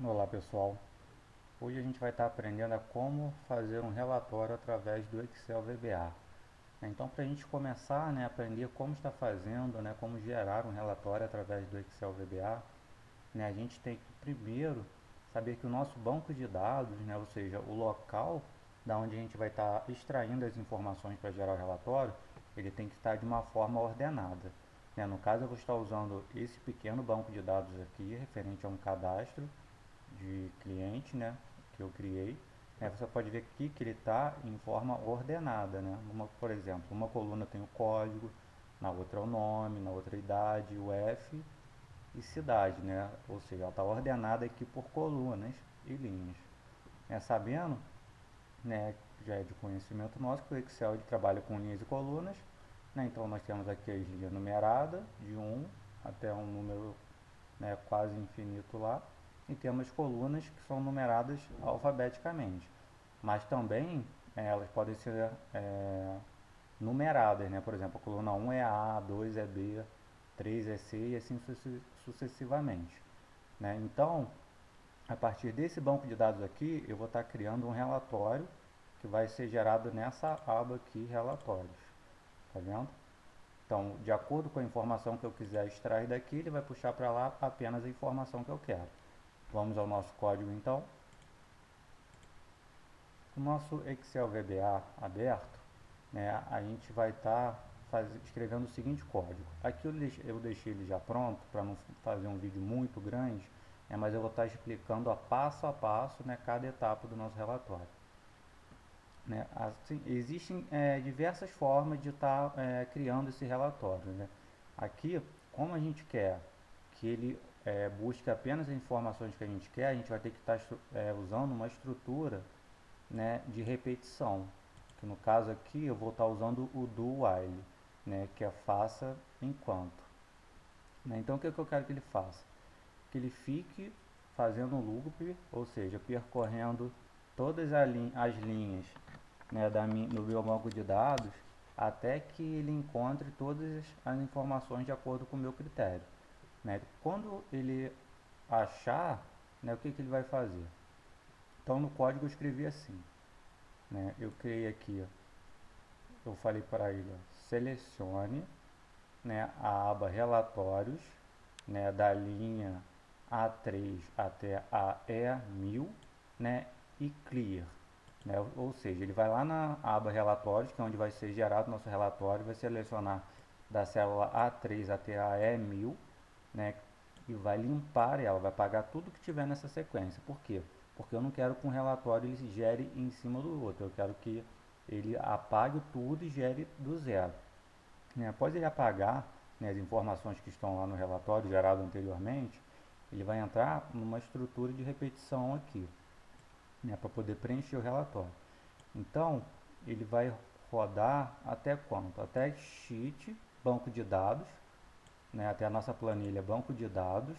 Olá pessoal, hoje a gente vai estar aprendendo a como fazer um relatório através do Excel VBA. Então, para a gente começar, a aprender como está fazendo, como gerar um relatório através do Excel VBA, a gente tem que primeiro saber que o nosso banco de dados, ou seja, o local da onde a gente vai estar extraindo as informações para gerar o relatório, ele tem que estar de uma forma ordenada. No caso, eu vou estar usando esse pequeno banco de dados aqui, referente a um cadastro de cliente, que eu criei. Você pode ver aqui que ele está em forma ordenada, por exemplo, uma coluna tem o código, na outra é o nome, na outra a idade, o F e cidade, Ou seja, ela está ordenada aqui por colunas e linhas. Sabendo, já é de conhecimento nosso que o Excel ele trabalha com linhas e colunas, Então nós temos aqui as linhas numeradas de um até um número, quase infinito lá, e temos colunas que são numeradas alfabeticamente, mas também elas podem ser numeradas, Por exemplo, a coluna um é A, 2 é B, 3 é C e assim sucessivamente, Então, a partir desse banco de dados aqui, eu vou estar criando um relatório que vai ser gerado nessa aba aqui, relatórios, tá vendo? Então, de acordo com a informação que eu quiser extrair daqui, ele vai puxar para lá apenas a informação que eu quero. Vamos ao nosso código então. O nosso Excel VBA aberto, a gente vai estar escrevendo o seguinte código. Aqui eu deixei ele já pronto para não fazer um vídeo muito grande, mas eu vou estar explicando a passo, cada etapa do nosso relatório. Assim, existem diversas formas de estar criando esse relatório. Aqui, como a gente quer que ele busque apenas as informações que a gente quer, a gente vai ter que estar usando uma estrutura, de repetição. Que no caso aqui eu vou estar usando o do while, que é faça enquanto. Então o que eu quero que ele faça? Que ele fique fazendo um loop, ou seja, percorrendo todas as linhas, do meu banco de dados, até que ele encontre todas as informações de acordo com o meu critério. Quando ele achar, o que ele vai fazer? Então no código eu escrevi assim, eu criei aqui, eu falei para ele, ó, selecione, a aba relatórios, da linha A3 até a E1000, e clear, ou seja, ele vai lá na aba relatórios, que é onde vai ser gerado nosso relatório, vai selecionar da célula A3 até a E1000, e vai limpar ela, vai apagar tudo que tiver nessa sequência. Por quê? Porque eu não quero que um relatório ele gere em cima do outro, eu quero que ele apague tudo e gere do zero. Após ele apagar, as informações que estão lá no relatório gerado anteriormente, ele vai entrar numa estrutura de repetição aqui, para poder preencher o relatório. Então, ele vai rodar até quanto? Até sheet, banco de dados, até a nossa planilha banco de dados,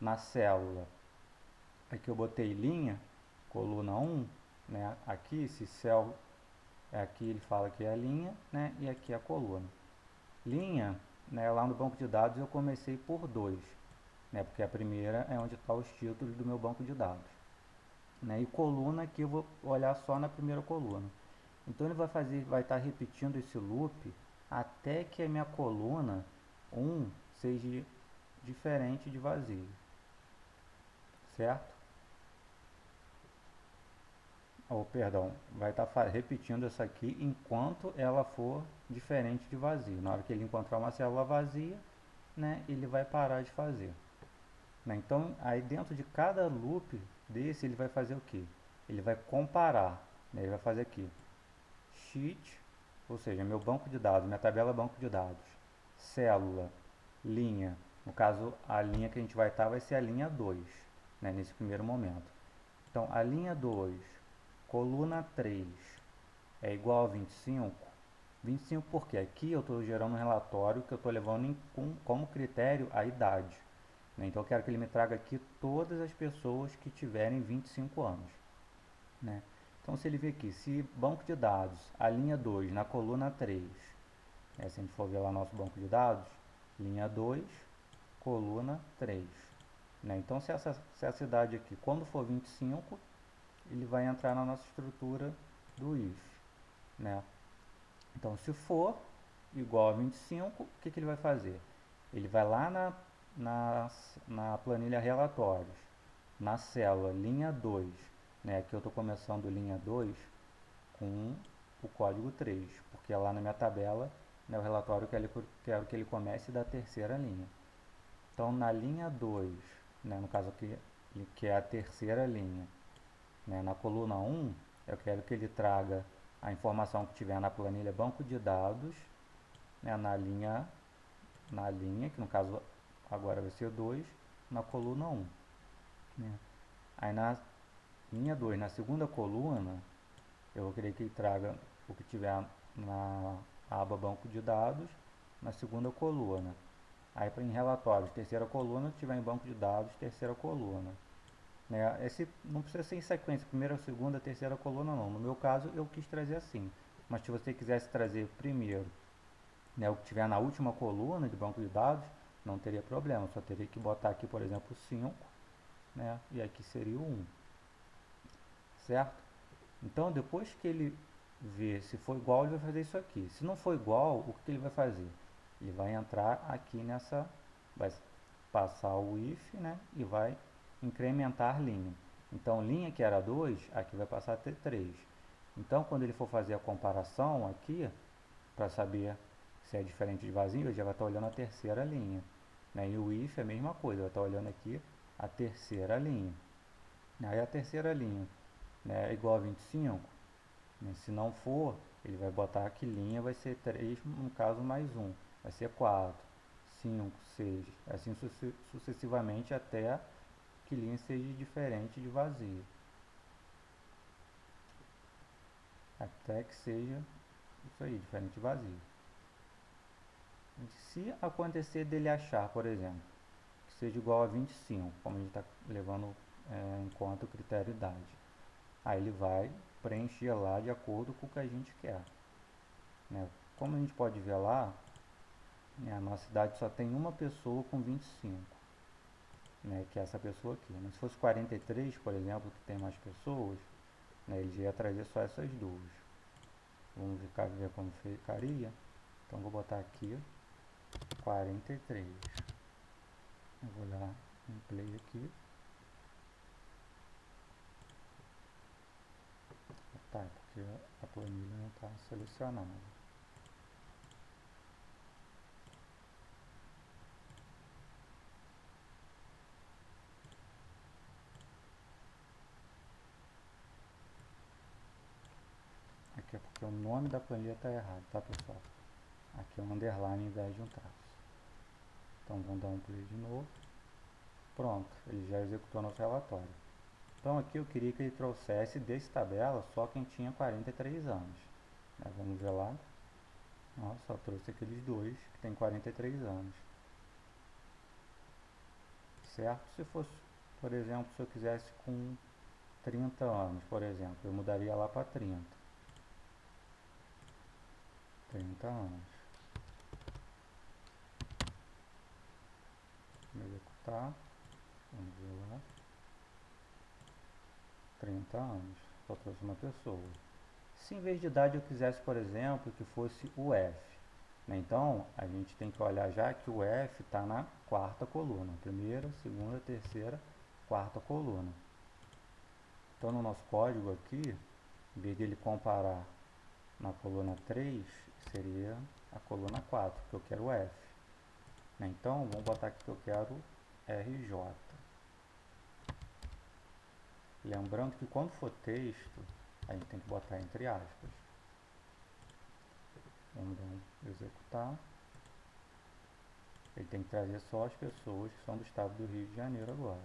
na célula, aqui eu botei linha, coluna 1, aqui esse céu, aqui ele fala que é a linha, e aqui a coluna. Linha, lá no banco de dados eu comecei por 2, porque a primeira é onde está os títulos do meu banco de dados. E coluna aqui eu vou olhar só na primeira coluna. Então ele vai estar repetindo esse loop até que a minha coluna 1 seja diferente de vazio, certo? Ou perdão, vai estar repetindo essa aqui enquanto ela for diferente de vazio. Na hora que ele encontrar uma célula vazia, ele vai parar de fazer. Então, aí dentro de cada loop desse, ele vai fazer o que? Ele vai comparar, ele vai fazer aqui, sheet, ou seja, meu banco de dados, minha tabela banco de dados, célula, linha, no caso, a linha que a gente vai estar vai ser a linha 2, nesse primeiro momento. Então, a linha 2, coluna 3, é igual a 25. 25 porque aqui eu estou gerando um relatório que eu estou levando como critério a idade. Então eu quero que ele me traga aqui todas as pessoas que tiverem 25 anos. Então se ele vir aqui, se banco de dados, a linha 2 na coluna 3, se a gente for ver lá nosso banco de dados, linha 2, coluna 3. né? Então, se essa cidade aqui, quando for 25, ele vai entrar na nossa estrutura do if, né? Então, se for igual a 25, o que ele vai fazer? Ele vai lá na planilha relatórios, na célula linha 2, né? Aqui eu estou começando linha 2 com o código 3, porque é lá na minha tabela, né, o relatório que eu quero que ele comece da terceira linha. Então, na linha 2, né, no caso aqui, que é a terceira linha, né, na coluna 1, eu quero que ele traga a informação que tiver na planilha banco de dados, né, na linha, que no caso agora vai ser 2, na coluna 1. Né. Aí na linha 2, na segunda coluna, eu vou querer que ele traga o que tiver na aba banco de dados, na segunda coluna. Aí em relatórios, terceira coluna, se tiver em banco de dados, terceira coluna. Né? Esse não precisa ser em sequência, primeira, segunda, terceira coluna não. No meu caso, eu quis trazer assim. Mas se você quisesse trazer primeiro, né, o que tiver na última coluna de banco de dados, não teria problema. Só teria que botar aqui, por exemplo, 5, né, e aqui seria o 1. Certo? Então, depois que ele ver se for igual, ele vai fazer isso aqui. Se não for igual, o que ele vai fazer? Ele vai entrar aqui nessa, vai passar o if, né, e vai incrementar linha. Então, linha que era 2, aqui vai passar a ter 3. Então, quando ele for fazer a comparação aqui, para saber se é diferente de vazio, ele já vai estar olhando a terceira linha. Né? E o if é a mesma coisa, vai estar olhando aqui a terceira linha. Aí a terceira linha, né, é igual a 25. Né? Se não for, ele vai botar que linha vai ser 3, no caso mais 1. Vai ser 4, 5, 6, assim sucessivamente até que linha seja diferente de vazio. Até que seja isso aí, diferente de vazio. Se acontecer dele achar, por exemplo, que seja igual a 25, como a gente está levando em conta o critério idade, aí ele vai preencher lá de acordo com o que a gente quer. Né? Como a gente pode ver lá, a nossa cidade só tem uma pessoa com 25, né, que é essa pessoa aqui. Mas se fosse 43, por exemplo, que tem mais pessoas, né, ele já ia trazer só essas duas. Vamos ver como ficaria. Então vou botar aqui 43. Eu vou dar um play aqui. Tá, porque a planilha não está selecionada. Aqui é porque o nome da planilha está errado, tá pessoal? Aqui é um underline em vez de um traço. Então vamos dar um play de novo. Pronto, ele já executou nosso relatório. Então aqui eu queria que ele trouxesse desse tabela só quem tinha 43 anos. Né? Vamos ver lá. Ó, só trouxe aqueles dois que tem 43 anos. Certo? Se fosse, por exemplo, se eu quisesse com 30 anos, por exemplo, eu mudaria lá para 30. 30 anos. Vamos executar. Vamos ver lá. 30 anos. Só trouxe uma pessoa. Se em vez de idade eu quisesse, por exemplo, que fosse o F, né? Então a gente tem que olhar já que o F está na quarta coluna. Primeira, segunda, terceira, quarta coluna. Então no nosso código aqui, em vez de ele comparar na coluna 3, seria a coluna 4, que eu quero F. Né? Então vamos botar aqui que eu quero RJ. Lembrando que quando for texto, a gente tem que botar entre aspas. Vamos executar. Ele tem que trazer só as pessoas que são do estado do Rio de Janeiro agora.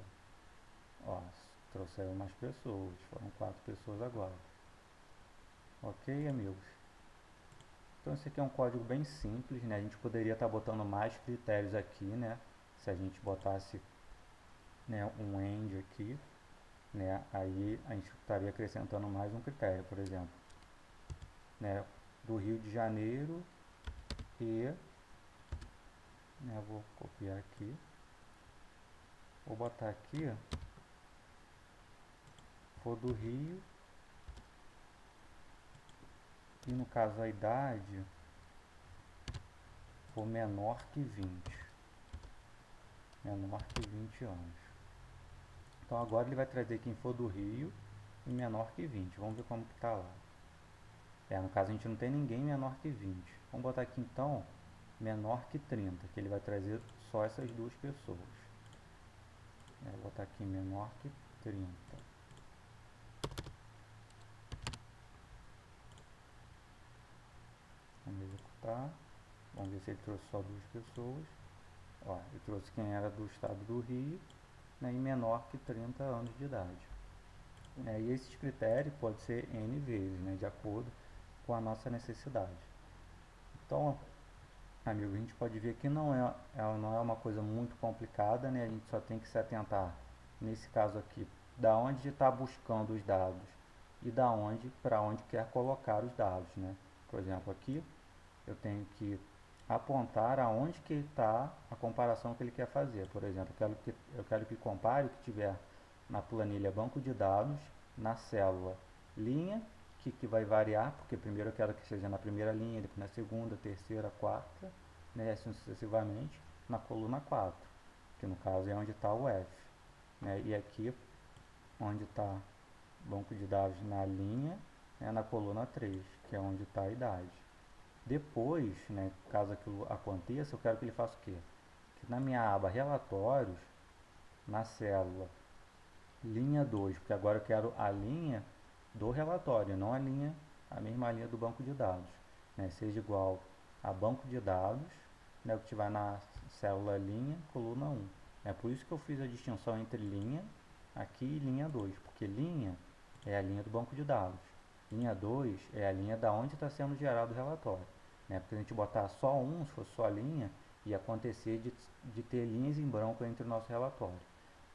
Ó, trouxeram mais pessoas, foram 4 pessoas agora. Ok, amigos? Então esse aqui é um código bem simples, né? A gente poderia estar botando mais critérios aqui, né? Se a gente botasse, né, um end aqui, né? Aí a gente estaria acrescentando mais um critério, por exemplo, né, do Rio de Janeiro e, né, vou copiar aqui, Vou botar aqui, for do Rio, e no caso a idade for menor que 20. Menor que 20 anos. Então agora ele vai trazer quem for do Rio e menor que 20. Vamos ver como que tá lá. No caso a gente não tem ninguém menor que 20. Vamos botar aqui então menor que 30, que ele vai trazer só essas duas pessoas. Vou botar aqui menor que 30. Vamos executar. Vamos ver se ele trouxe só duas pessoas. Ó, ele trouxe quem era do estado do Rio, né, e menor que 30 anos de idade. E esses critérios podem ser N vezes, né, de acordo com a nossa necessidade. Então, amigo, a gente pode ver que não é uma coisa muito complicada, né? A gente só tem que se atentar, nesse caso aqui, da onde está buscando os dados e da onde para onde quer colocar os dados, né? Por exemplo, aqui eu tenho que apontar aonde que está a comparação que ele quer fazer. Por exemplo, eu quero que compare o que tiver na planilha banco de dados, na célula linha, que vai variar, porque primeiro eu quero que seja na primeira linha, depois na segunda, terceira, quarta, né, assim sucessivamente, na coluna 4, que no caso é onde está o F. Né, e aqui, onde está banco de dados na linha, é na coluna 3, que é onde está a idade. Depois, né, caso aquilo aconteça, eu quero que ele faça o quê? Que na minha aba relatórios, na célula linha 2, porque agora eu quero a linha do relatório, não a mesma linha do banco de dados, né, seja igual a banco de dados, né, o que tiver na célula linha, coluna 1. É por isso que eu fiz a distinção entre linha aqui e linha 2, porque linha é a linha do banco de dados, linha 2 é a linha da onde está sendo gerado o relatório. Né, porque se a gente botar só um, se fosse só linha, ia acontecer de ter linhas em branco entre o nosso relatório.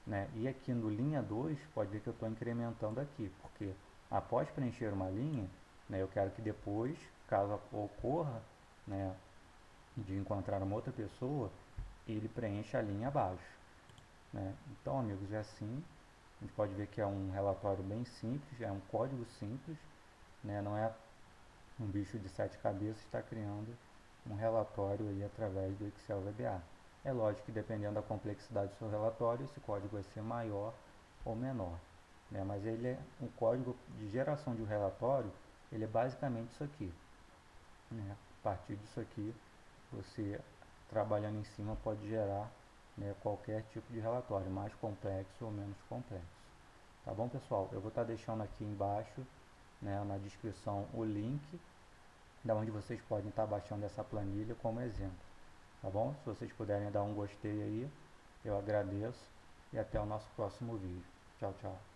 Né? E aqui no linha 2, pode ver que eu estou incrementando aqui, porque após preencher uma linha, né, eu quero que depois, caso ocorra, né, de encontrar uma outra pessoa, ele preencha a linha abaixo. Né? Então, amigos, é assim. A gente pode ver que é um relatório bem simples, é um código simples, né? Não é um bicho de 7 cabeças que está criando um relatório aí através do Excel VBA. É lógico que dependendo da complexidade do seu relatório, esse código vai ser maior ou menor. Né? Mas ele é um código de geração de um relatório, ele é basicamente isso aqui. Né? A partir disso aqui, você trabalhando em cima pode gerar, né, qualquer tipo de relatório, mais complexo ou menos complexo. Tá bom, pessoal? Eu vou estar deixando aqui embaixo, né, na descrição o link da onde vocês podem estar baixando essa planilha como exemplo. Tá bom? Se vocês puderem dar um gostei aí, eu agradeço e até o nosso próximo vídeo. Tchau, tchau.